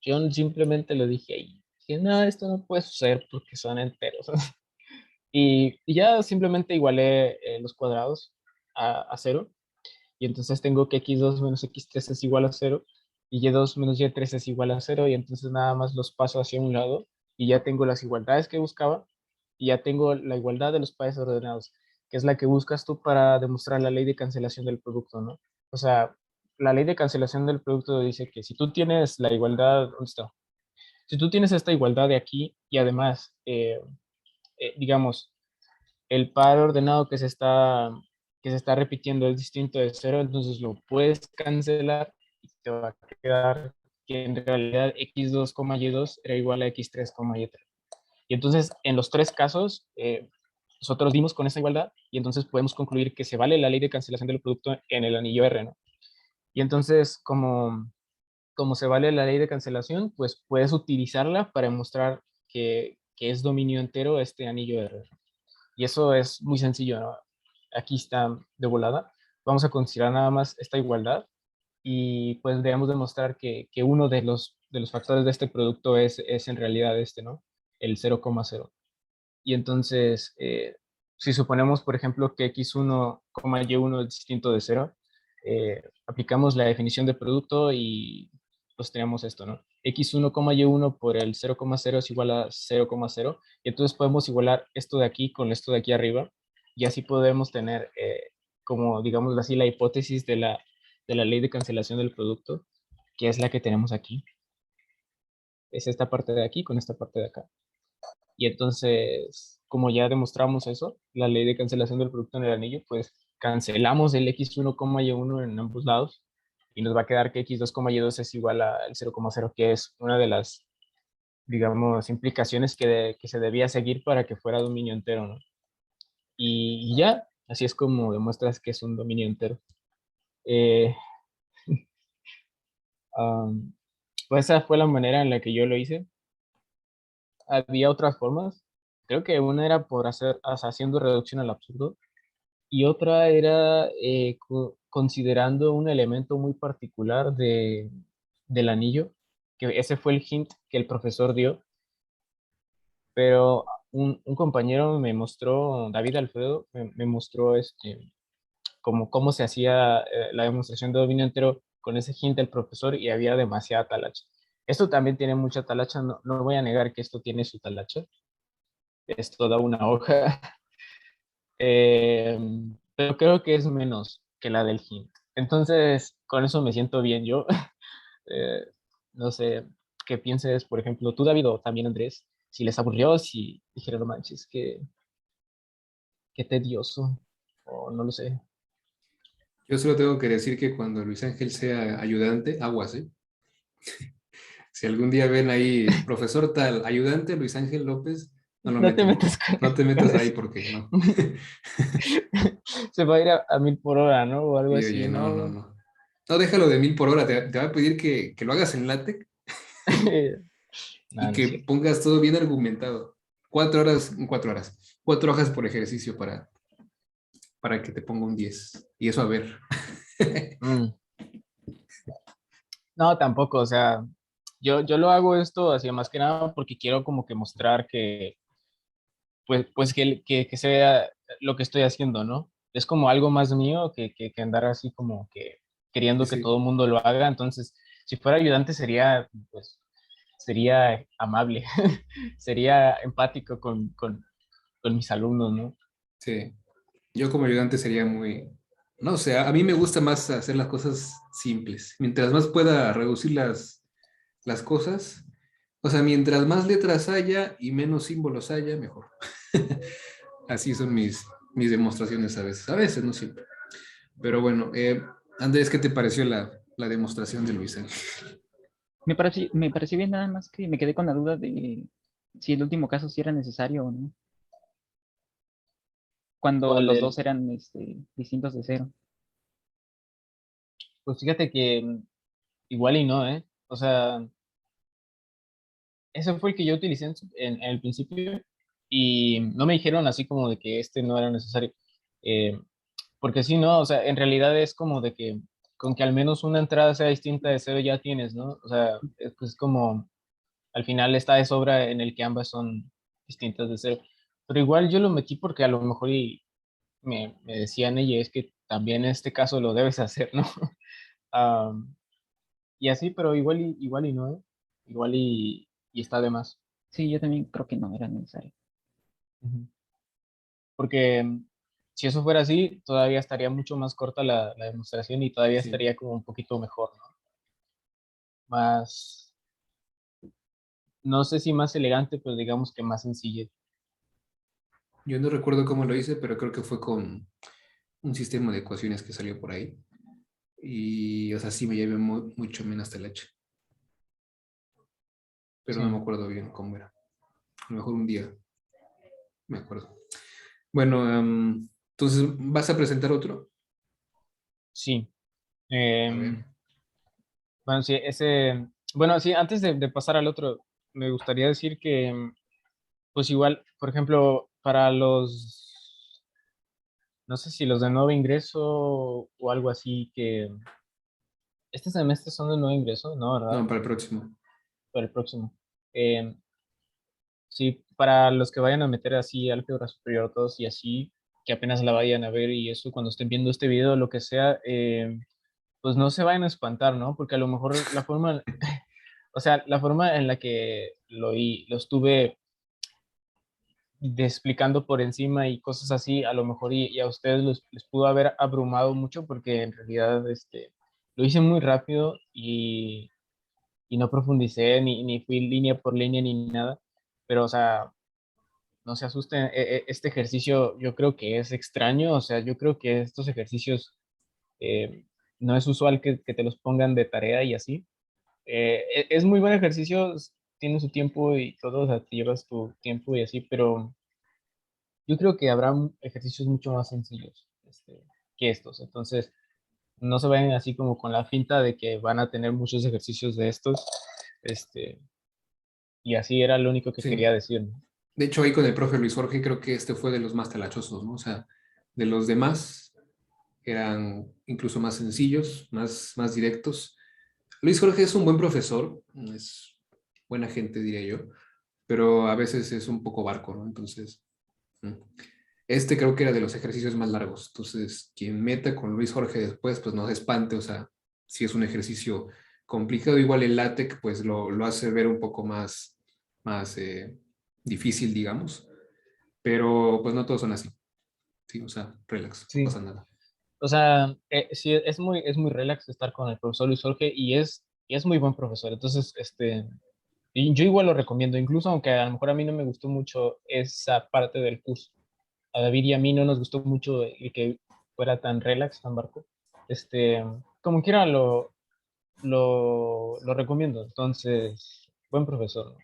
yo simplemente lo dije ahí. Dije, no, esto no puede suceder porque son enteros. Y ya simplemente igualé los cuadrados a cero. Y entonces tengo que x2 menos x3 es igual a cero. Y y2 menos y3 es igual a cero. Y entonces nada más los paso hacia un lado. Y ya tengo las igualdades que buscaba. Y ya tengo la igualdad de los pares ordenados, que es la que buscas tú para demostrar la ley de cancelación del producto, ¿no? O sea, la ley de cancelación del producto dice que si tú tienes la igualdad, ¿dónde está? Si tú tienes esta igualdad de aquí y además, digamos, el par ordenado que se está repitiendo es distinto de cero, entonces lo puedes cancelar y te va a quedar que en realidad x2, y2 era igual a x3, y3. Y entonces, en los tres casos, nosotros dimos con esa igualdad y entonces podemos concluir que se vale la ley de cancelación del producto en el anillo R, ¿no? Y entonces, como se vale la ley de cancelación, pues puedes utilizarla para demostrar que es dominio entero este anillo R. Y eso es muy sencillo, ¿no? Aquí está de volada. Vamos a considerar nada más esta igualdad y pues debemos demostrar que uno de los factores de este producto es en realidad este, ¿no? El 0,0. Y entonces, si suponemos, por ejemplo, que x1, y1 es distinto de cero, aplicamos la definición de producto y pues tenemos esto, ¿no? x1, y1 por el 0,0 es igual a 0,0. Y entonces podemos igualar esto de aquí con esto de aquí arriba. Y así podemos tener, como digamos así, la hipótesis de la ley de cancelación del producto, que es la que tenemos aquí. Es esta parte de aquí con esta parte de acá. Y entonces, como ya demostramos eso, la ley de cancelación del producto en el anillo, pues cancelamos el x1, y1 en ambos lados y nos va a quedar que x2, y2 es igual al 0,0, que es una de las, digamos, implicaciones que se debía seguir para que fuera dominio entero, ¿no? Y ya, así es como demuestras que es un dominio entero. Eh, um, pues esa fue la manera en la que yo lo hice. Había otras formas. Creo que una era por hacer, o sea, haciendo reducción al absurdo. Y otra era considerando un elemento muy particular del anillo, que ese fue el hint que el profesor dio, pero un compañero me mostró, David Alfredo, me mostró cómo se hacía la demostración de dominio entero con ese hint del profesor y había demasiada talacha. Esto también tiene mucha talacha, no, no voy a negar que esto tiene su talacha, es toda una hoja. Eh, pero creo que es menos que la del hint. Entonces, con eso me siento bien yo. Eh, no sé qué pienses, por ejemplo, tú, David, o también Andrés, si les aburrió, si dijeron, no manches, qué tedioso, o no lo sé. Yo solo tengo que decir que cuando Luis Ángel sea ayudante, aguas, ¿eh? Si algún día ven ahí, profesor tal, ayudante Luis Ángel López, no lo No te meten. metas No te con metas ahí eso. porque no. Se va a ir a 1000 por hora, ¿no? O algo Y así, oye, no, no, ¿no? no. No, déjalo de 1000 por hora. Te va a pedir que lo hagas en LaTeX y Nada, no es que cierto. pongas todo bien argumentado. 4 horas, 4 horas. 4 hojas por ejercicio para que te ponga un 10. Y eso a ver. Mm. No, tampoco, o sea, yo lo hago esto así más que nada porque quiero como que mostrar que, pues que se vea lo que estoy haciendo, ¿no? Es como algo más mío que andar así como que Sí, queriendo que sí. todo el mundo lo haga. Entonces, si fuera ayudante sería, pues, sería amable, sería empático con mis alumnos, ¿no? Sí. Yo como ayudante sería muy... No sé, a mí me gusta más hacer las cosas simples. Mientras más pueda reducir las cosas, o sea, mientras más letras haya y menos símbolos haya, mejor. Así son mis demostraciones a veces, no siempre. Pero bueno, Andrés, ¿qué te pareció la demostración de Luis Ángel? Me pareció bien, nada más que me quedé con la duda de si el último caso sí era necesario o no, cuando ¿Cuál los dos el? eran distintos de cero. Pues fíjate que igual y no, ¿eh? O sea, ese fue el que yo utilicé en el principio y no me dijeron así como de que este no era necesario. Eh, Porque si no, o sea, en realidad es como de que con que al menos una entrada sea distinta de cero ya tienes, ¿no? O sea, es como al final está de sobra en el que ambas son distintas de cero. Pero igual yo lo metí porque a lo mejor y me decían ella, es que también en este caso lo debes hacer, ¿no? Am, y así, pero igual y no, ¿eh? Igual y está de más. Sí, yo también creo que no era necesario. Ujú. Porque si eso fuera así, todavía estaría mucho más corta la demostración y todavía Sí. estaría como un poquito mejor, ¿no? Más, no sé si más elegante, pero digamos que más sencilla. Yo no recuerdo cómo lo hice, pero creo que fue con un sistema de ecuaciones que salió por ahí. Y, o sea, sí me llevé mucho menos hasta el H, pero no me Sí, acuerdo bien cómo era. A lo mejor un día me acuerdo. Bueno, entonces, ¿vas a presentar otro? sí. A ver. Bueno, sí, bueno, sí, antes de pasar al otro, me gustaría decir que, pues igual, por ejemplo, para no sé si los de nuevo ingreso o algo así, que este semestre son de nuevo ingreso, ¿no? ¿Verdad? No, para el próximo. Para el próximo. Eh, sí, para los que vayan a meter así álgebra superior 2 y así, que apenas la vayan a ver y eso, cuando estén viendo este video, lo que sea, pues no se vayan a espantar, ¿no? Porque a lo mejor la forma, o sea, la forma en la que lo estuve explicando por encima y cosas así, a lo mejor y a ustedes les pudo haber abrumado mucho porque en realidad lo hice muy rápido y no profundicé ni fui línea por línea ni nada, pero o sea, no se asusten, este ejercicio yo creo que es extraño, o sea, yo creo que estos ejercicios no es usual que te los pongan de tarea y así. Es muy buen ejercicio, tiene su tiempo y todo, o sea, te llevas tu tiempo y así, pero yo creo que habrá ejercicios mucho más sencillos que estos. Entonces, no se vayan así como con la finta de que van a tener muchos ejercicios de estos. Este, y así era lo único que Sí. quería decir, ¿no? De hecho, ahí con el profe Luis Jorge creo que este fue de los más talachosos, ¿no? O sea, de los demás eran incluso más sencillos, más directos. Luis Jorge es un buen profesor, es buena gente, diría yo, pero a veces es un poco barco, ¿no? Entonces, mm. Este creo que era de los ejercicios más largos. Entonces, quien meta con Luis Jorge después, pues no se espante, o sea, si es un ejercicio complicado, igual el LaTeX, pues lo hace ver un poco más difícil, digamos, pero pues no todos son así, ¿sí? O sea, relax, no Sí. pasa nada. O sea, sí, es muy relax estar con el profesor Luis Jorge y es muy buen profesor. Entonces, y yo igual lo recomiendo, incluso aunque a lo mejor a mí no me gustó mucho esa parte del curso. A David y a mí no nos gustó mucho el que fuera tan relax, tan barco. Este, Como quiera lo recomiendo. Entonces, buen profesor, ¿no?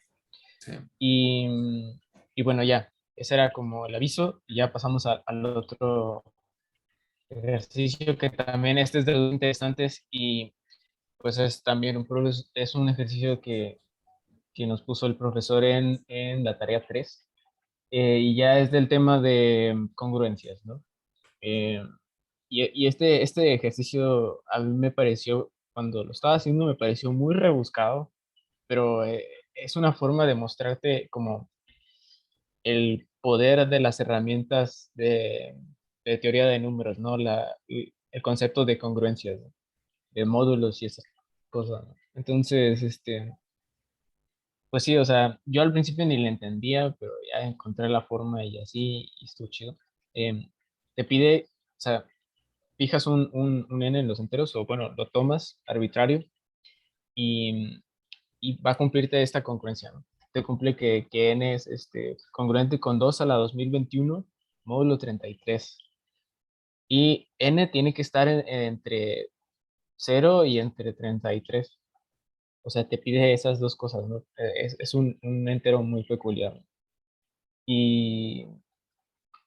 Sí. Y bueno, ya, ese era como el aviso. Y ya pasamos al otro ejercicio que también este es de los interesantes y pues es también es un ejercicio que nos puso el profesor en la tarea 3 y ya es del tema de congruencias, ¿no? Eh, y este ejercicio a mí me pareció, cuando lo estaba haciendo, me pareció muy rebuscado, pero es una forma de mostrarte como el poder de las herramientas de teoría de números, ¿no? El concepto de congruencias, ¿no? De módulos y esas cosas, ¿no? Entonces, pues sí, o sea, yo al principio ni le entendía, pero ya encontré la forma y así, y estuvo chido. Te pide, o sea, fijas un n en los enteros, o bueno, lo tomas arbitrario y, y va a cumplirte esta congruencia, ¿no? Te cumple que n es congruente con 2 a la 2021 módulo 33. Y n tiene que estar entre 0 y entre 33. O sea, te pide esas dos cosas, ¿no? Es un entero muy peculiar, ¿no? Y,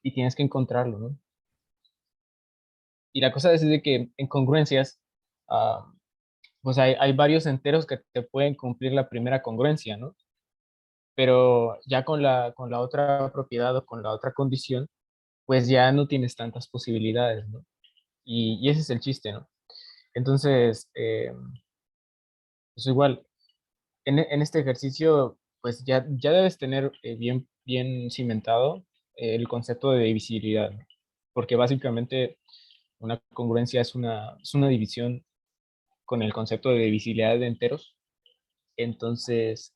y tienes que encontrarlo, ¿no? Y la cosa es de que en congruencias, ah, pues hay varios enteros que te pueden cumplir la primera congruencia, ¿no? Pero ya con la otra propiedad o con la otra condición, pues ya no tienes tantas posibilidades, ¿no? Y ese es el chiste, ¿no? Entonces, pues igual, en este ejercicio, pues ya debes tener bien cimentado el concepto de divisibilidad, ¿no? Porque básicamente una congruencia es una división con el concepto de divisibilidad de enteros. Entonces,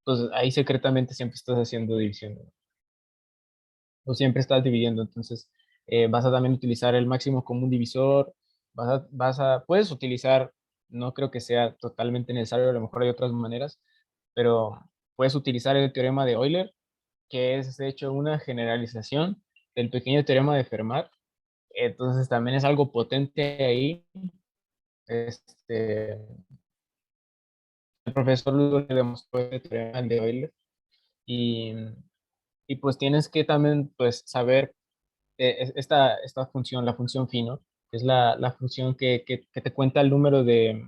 pues ahí secretamente siempre estás haciendo división, ¿no? O siempre estás dividiendo. Entonces, vas a también utilizar el máximo común divisor, puedes utilizar, no creo que sea totalmente necesario, a lo mejor hay otras maneras, pero puedes utilizar el teorema de Euler, que es de hecho una generalización del pequeño teorema de Fermat. Entonces, también es algo potente ahí. Este, el profesor Ludo le demostró el teorema de Euler y, y pues tienes que también pues saber esta función, la función phi, ¿no? Es la función que te cuenta el número de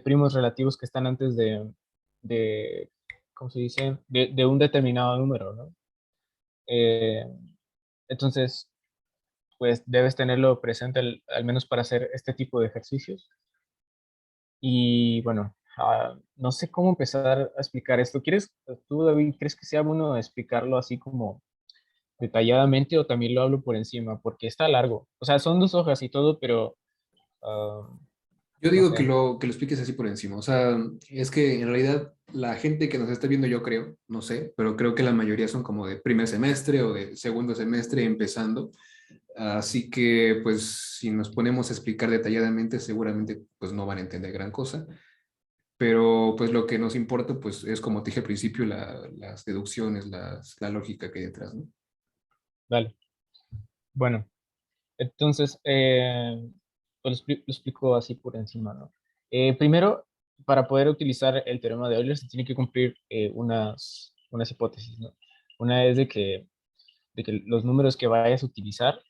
primos relativos que están antes de ¿cómo se dice? De un determinado número, ¿no? Eh, entonces, pues debes tenerlo presente al menos para hacer este tipo de ejercicios. Y bueno, no sé cómo empezar a explicar esto. Tú, David, crees que sea bueno explicarlo así como detalladamente o también lo hablo por encima? Porque está largo. O sea, son 2 hojas y todo, pero ah, Yo no digo sé. que lo expliques así por encima. O sea, es que en realidad la gente que nos está viendo, yo creo, no sé, pero creo que la mayoría son como de primer semestre o de segundo semestre empezando. Así que, pues, si nos ponemos a explicar detalladamente, seguramente, pues, no van a entender gran cosa. Pero, pues, lo que nos importa, pues, es como te dije al principio, las deducciones, la lógica que hay detrás, ¿no? Dale. Bueno, entonces, pues lo explico así por encima, ¿no? Primero, para poder utilizar el teorema de Euler se tiene que cumplir unas hipótesis, ¿no? Una es de que los números que vayas a utilizar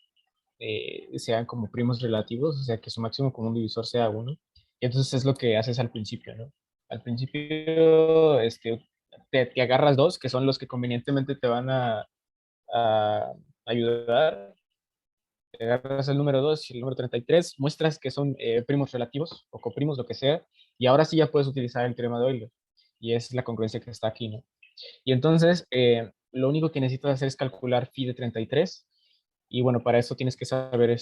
sean como primos relativos, o sea, que su máximo común divisor sea uno. Y entonces es lo que haces al principio, ¿no? Al principio, te agarras dos, que son los que convenientemente te van a ayudar. Te agarras el número 2 y el número 33, muestras que son primos relativos o coprimos, lo que sea, y ahora sí ya puedes utilizar el teorema de Euler. Y es la congruencia que está aquí, ¿no? Y entonces, lo único que necesitas hacer es calcular phi de 33. Y bueno, para eso tienes que saber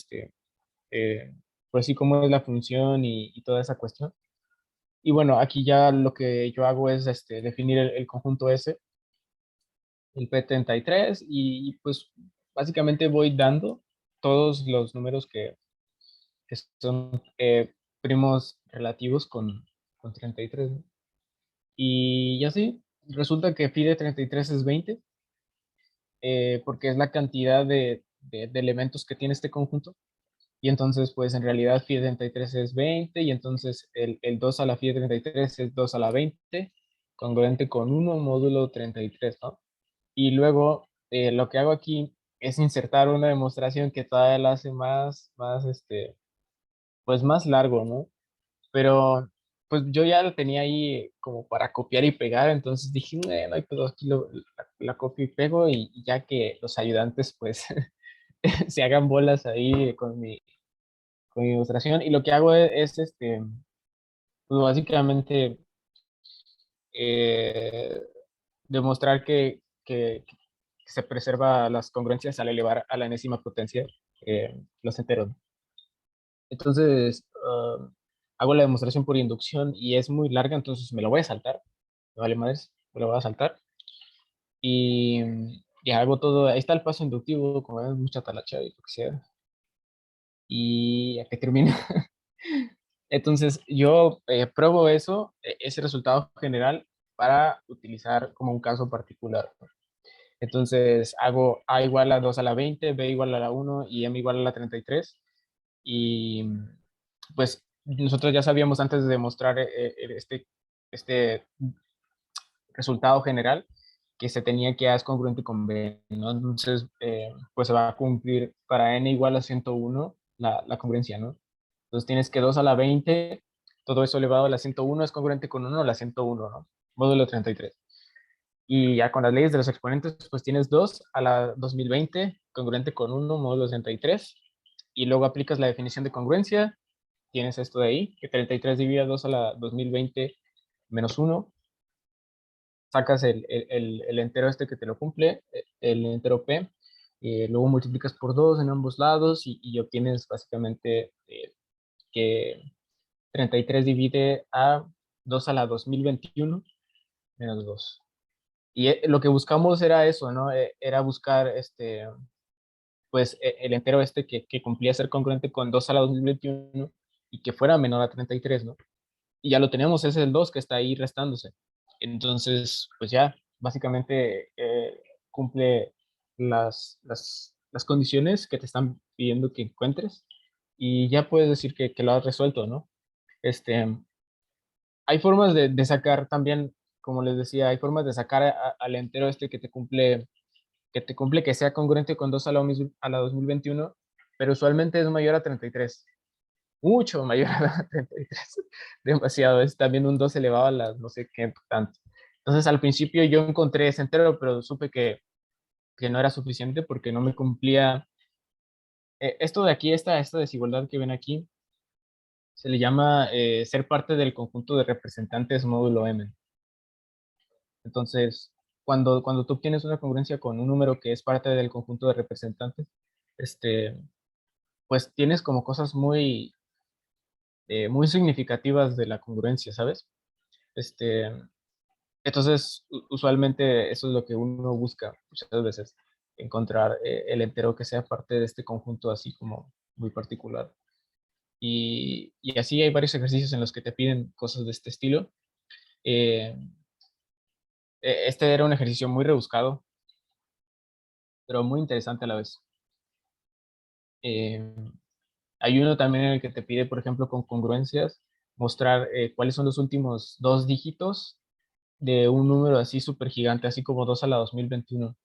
pues sí, cómo es la función y toda esa cuestión. Y bueno, aquí ya lo que yo hago es definir el conjunto S, el P33, y pues básicamente voy dando todos los números que son primos relativos con 33, ¿no? Y así, resulta que phi de 33 es 20, porque es la cantidad de elementos que tiene este conjunto. Y entonces, pues en realidad phi de 33 es 20, y entonces el 2 a la phi de 33 es 2 a la 20, congruente con 1 módulo 33, ¿no? Y luego lo que hago aquí es insertar una demostración que todavía la hace pues más largo, ¿no? Pero pues yo ya lo tenía ahí como para copiar y pegar, entonces dije, bueno, pues aquí la copio y pego, y ya que los ayudantes pues se hagan bolas ahí con mi ilustración. Y lo que hago es pues básicamente eh, demostrar que se preserva las congruencias al elevar a la enésima potencia los enteros. Entonces, hago la demostración por inducción y es muy larga, entonces me lo voy a saltar. Me vale madres, me lo voy a saltar. Y, y hago todo. Ahí está el paso inductivo, como ves, mucha talacha y lo que sea. Y a que termine. Entonces, yo pruebo eso, ese resultado general, para utilizar como un caso particular. Entonces, hago A igual a 2 a la 20, B igual a la 1 y M igual a la 33. Y pues nosotros ya sabíamos antes de demostrar este resultado general que se tenía que A es congruente con B, ¿no? Entonces, pues se va a cumplir para N igual a 101 la congruencia, ¿no? Entonces tienes que 2 a la 20, todo eso elevado a la 101 es congruente con 1 a la 101, ¿no? Módulo 33. Y ya con las leyes de los exponentes, pues tienes 2 a la 2020, congruente con 1 módulo 63, y luego aplicas la definición de congruencia, tienes esto de ahí, que 33 divide 2 a la 2020 menos 1, sacas el entero este que te lo cumple, el entero P, luego multiplicas por 2 en ambos lados y obtienes básicamente que 33 divide a 2 a la 2021 menos 2. Y lo que buscamos era eso, ¿no? Era buscar pues el entero este que cumplía ser congruente con 2 a la 2021 y que fuera menor a 33, ¿no? Y ya lo tenemos, es el 2 que está ahí restándose. Entonces, pues ya, básicamente cumple las condiciones que te están pidiendo que encuentres y ya puedes decir que lo has resuelto, ¿no? Este, hay formas de sacar también, como les decía, hay formas de sacar al entero este que sea congruente con 2 a la 2021, pero usualmente es mayor a 33, mucho mayor a 33, demasiado, es también un 2 elevado a las no sé qué tanto. Entonces al principio yo encontré ese entero, pero supe que no era suficiente porque no me cumplía. Esto de aquí, esta desigualdad que ven aquí, se le llama ser parte del conjunto de representantes módulo M. Entonces, cuando tú obtienes una congruencia con un número que es parte del conjunto de representantes, este, pues tienes como cosas muy significativas de la congruencia, ¿sabes? Este, entonces, usualmente eso es lo que uno busca muchas veces, encontrar el entero que sea parte de este conjunto así como muy particular. Y así hay varios ejercicios en los que te piden cosas de este estilo. Eh, este era un ejercicio muy rebuscado, pero muy interesante a la vez. Eh, Hay uno también en el que te pide, por ejemplo, con congruencias, mostrar cuáles son los últimos 2 dígitos de un número así súper gigante, así como 2 a la 2021.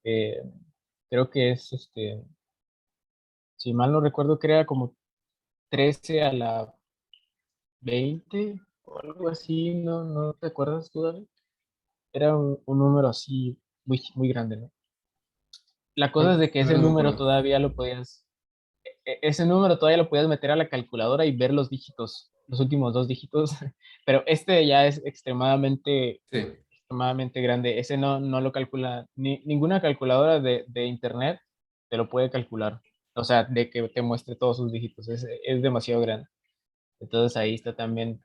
Eh, Creo que es, si mal no recuerdo, que era como 13 a la 20 o algo así, ¿no te acuerdas tú, David? Era un número así muy grande, ¿no? La cosa es No, de que la verdad ese no me número acuerdo. todavía lo podías ese número todavía lo puedes meter a la calculadora y ver los dígitos, los últimos 2 dígitos, pero este ya es Sí, extremadamente grande. Ese no lo calcula, ninguna calculadora de internet te lo puede calcular. O sea, de que te muestre todos sus dígitos, es demasiado grande. Entonces ahí está también,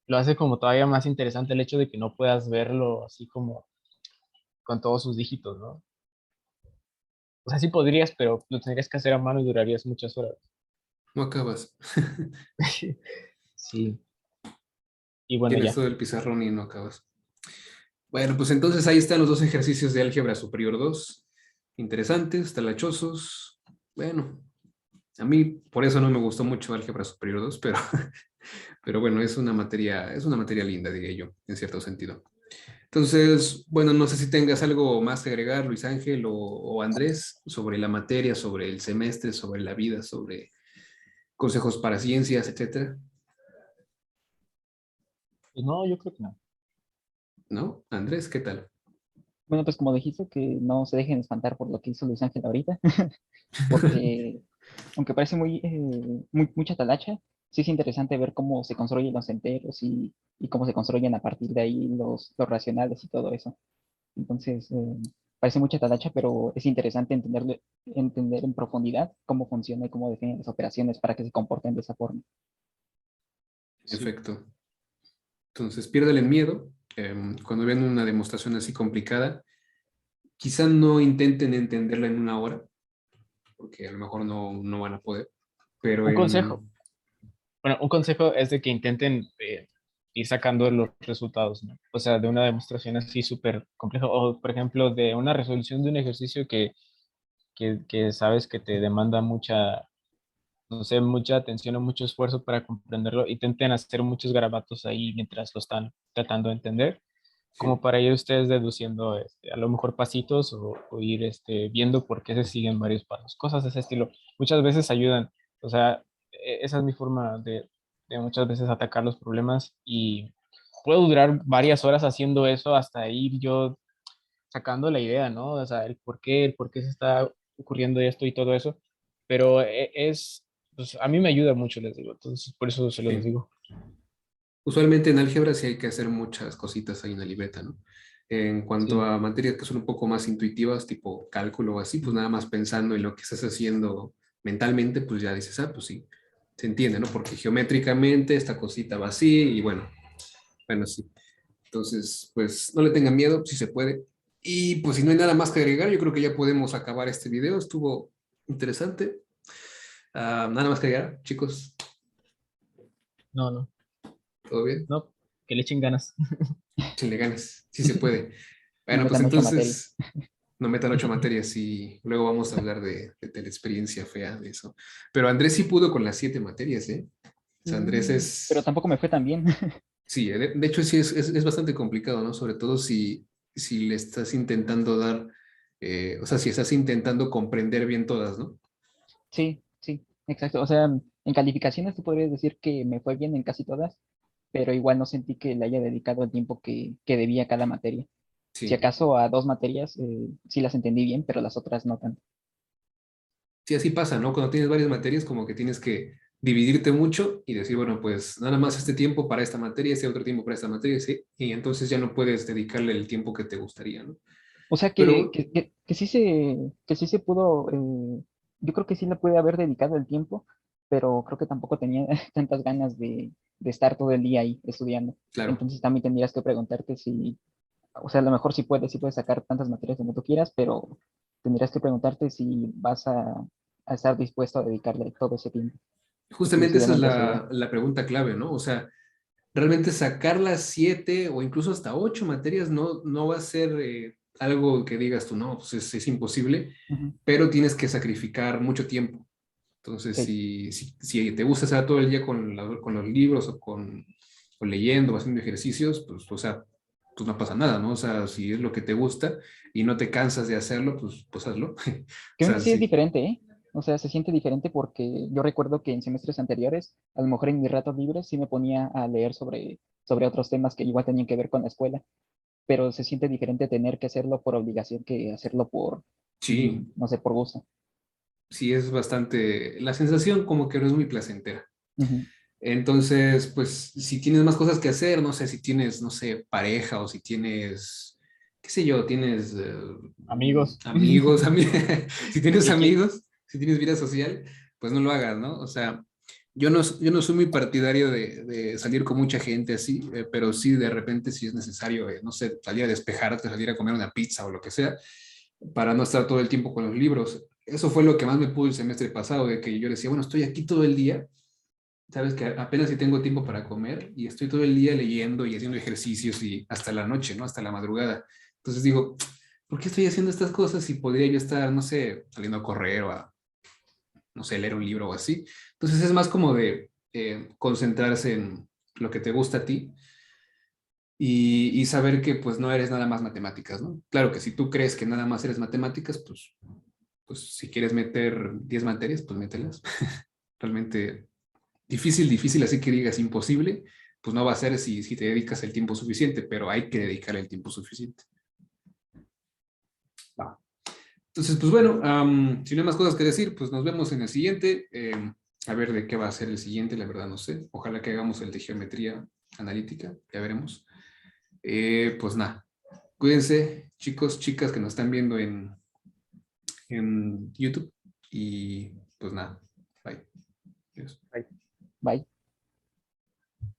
lo hace como todavía más interesante el hecho de que no puedas verlo así como con todos sus dígitos, ¿no? O sea, sí podrías, pero lo tendrías que hacer a mano y durarías muchas horas. no acabas. Sí. Y bueno, Tienes ya. todo el pizarrón y no acabas. Bueno, pues entonces ahí están los dos ejercicios de álgebra superior 2. Interesantes, talachosos. Bueno, a mí por eso no me gustó mucho álgebra superior 2, pero, pero bueno, es una materia linda, diría yo, en cierto sentido. Entonces, bueno, no sé si tengas algo más que agregar, Luis Ángel o Andrés, sobre la materia, sobre el semestre, sobre la vida, sobre consejos para ciencias, etcétera. Pues no, yo creo que no. ¿No? Andrés, ¿qué tal? Bueno, pues como dijiste, que no se dejen espantar por lo que hizo Luis Ángel ahorita, porque aunque parece mucha talacha, sí es interesante ver cómo se construyen los enteros y cómo se construyen a partir de ahí los racionales y todo eso. Entonces, parece mucha talacha, pero es interesante entender en profundidad cómo funciona y cómo definen las operaciones para que se comporten de esa forma. En Sí. efecto. Entonces, piérdale el miedo. Cuando vean una demostración así complicada, quizá no intenten entenderla en una hora, porque a lo mejor no van a poder, pero Un consejo, bueno, un consejo es de que intenten ir sacando los resultados, ¿no? O sea, de una demostración así súper compleja, o por ejemplo, de una resolución de un ejercicio que sabes que te demanda mucha, no sé, mucha atención o mucho esfuerzo para comprenderlo, intenten hacer muchos garabatos ahí mientras lo están tratando de entender, como sí, para ir ustedes deduciendo a lo mejor pasitos o ir viendo por qué se siguen varios pasos, cosas de ese estilo. Muchas veces ayudan, o sea, esa es mi forma de muchas veces atacar los problemas puedo durar varias horas haciendo eso hasta ir yo sacando la idea, ¿no? O sea, el por qué se está ocurriendo esto y todo eso. Pero pues a mí me ayuda mucho, les digo. Entonces, por eso se los Sí. digo. Usualmente en álgebra sí hay que hacer muchas cositas ahí en la libreta, ¿no? En cuanto Sí, a materias que son un poco más intuitivas, tipo cálculo o así, pues nada más pensando en lo que estás haciendo mentalmente, pues ya dices, ah, pues sí, se entiende, ¿no? Porque geométricamente esta cosita va así y bueno, sí. Entonces, pues no le tengan miedo, si se puede. Y pues si no hay nada más que agregar, yo creo que ya podemos acabar este video. Estuvo interesante. Nada más que agregar, chicos. no, no, ¿Todo bien? no, que le echen ganas. Échenle ganas, si se puede. No Bueno, pues metan 8 materias. entonces no metan 8 materias y luego vamos a hablar de la experiencia fea de eso. Pero Andrés sí pudo con las 7 materias, ¿eh? O sea, Andrés Pero es, tampoco me fue tan bien. sí, de hecho sí es bastante complicado, ¿no? Sobre todo si le estás intentando dar, o sea, si estás intentando comprender bien todas, ¿no? Sí, sí, exacto. O sea, en calificaciones tú podrías decir que me fue bien en casi todas, pero igual no sentí que le haya dedicado el tiempo que debía a cada materia. Si Sí, acaso a 2 materias, sí las entendí bien, pero las otras no tanto. sí, así pasa, ¿no? Cuando tienes varias materias, como que tienes que dividirte mucho y decir, bueno, pues nada más este tiempo para esta materia, este otro tiempo para esta materia, sí, y entonces ya no puedes dedicarle el tiempo que te gustaría, ¿no? O sea Pero que sí se pudo, yo creo que sí le pude haber dedicado el tiempo, pero creo que tampoco tenía tantas ganas de estar todo el día ahí estudiando. claro, Entonces también tendrías que preguntarte si, o sea, a lo mejor sí puedes sacar tantas materias como tú quieras, pero tendrías que preguntarte si vas a estar dispuesto a dedicarle todo ese tiempo. justamente esa es Exclusivamente a estudiar. la pregunta clave, ¿no? O sea, realmente sacar las 7 o incluso hasta 8 materias no va a ser algo que digas tú, no, pues es imposible, Ujú. pero tienes que sacrificar mucho tiempo. Entonces, Sí, si te gusta estar todo el día con los libros o leyendo o haciendo ejercicios, pues, o sea, pues no pasa nada, ¿no? O sea, si es lo que te gusta y no te cansas de hacerlo, pues hazlo. O que aún sea, así es sí, diferente, ¿eh? O sea, se siente diferente porque yo recuerdo que en semestres anteriores, a lo mejor en mis ratos libres sí me ponía a leer sobre otros temas que igual tenían que ver con la escuela, pero se siente diferente tener que hacerlo por obligación que hacerlo por, sí, no sé, por gusto. sí es bastante, la sensación como que no es muy placentera. Ujú. Entonces, pues si tienes más cosas que hacer, no sé, si tienes, no sé, pareja o si tienes, qué sé yo, tienes Amigos, amigos, si tienes que quién, amigos, si tienes vida social, pues no lo hagas, ¿no? O sea, yo no soy muy partidario de salir con mucha gente así, pero sí de repente si es necesario, no sé, salir a despejarte, salir a comer una pizza o lo que sea, para no estar todo el tiempo con los libros. Eso fue lo que más me pudo el semestre pasado, de que yo decía, bueno, estoy aquí todo el día, sabes que apenas si tengo tiempo para comer y estoy todo el día leyendo y haciendo ejercicios y hasta la noche, ¿no? Hasta la madrugada. Entonces digo, ¿por qué estoy haciendo estas cosas si podría yo estar, no sé, saliendo a correr o a, no sé, leer un libro o así? Entonces es más como de concentrarse en lo que te gusta a ti y saber que pues no eres nada más matemáticas, ¿no? Claro que si tú crees que nada más eres matemáticas, pues si quieres meter 10 materias, pues mételas. Realmente difícil, así que digas imposible, pues no va a ser si te dedicas el tiempo suficiente, pero hay que dedicar el tiempo suficiente. Va. Entonces, pues bueno, si no hay más cosas que decir, pues nos vemos en el siguiente. A ver de qué va a ser el siguiente, la verdad no sé. Ojalá que hagamos el de geometría analítica, ya veremos. Pues nada, cuídense, chicos, chicas que nos están viendo en YouTube. Y pues nada, bye. Adiós. Bye.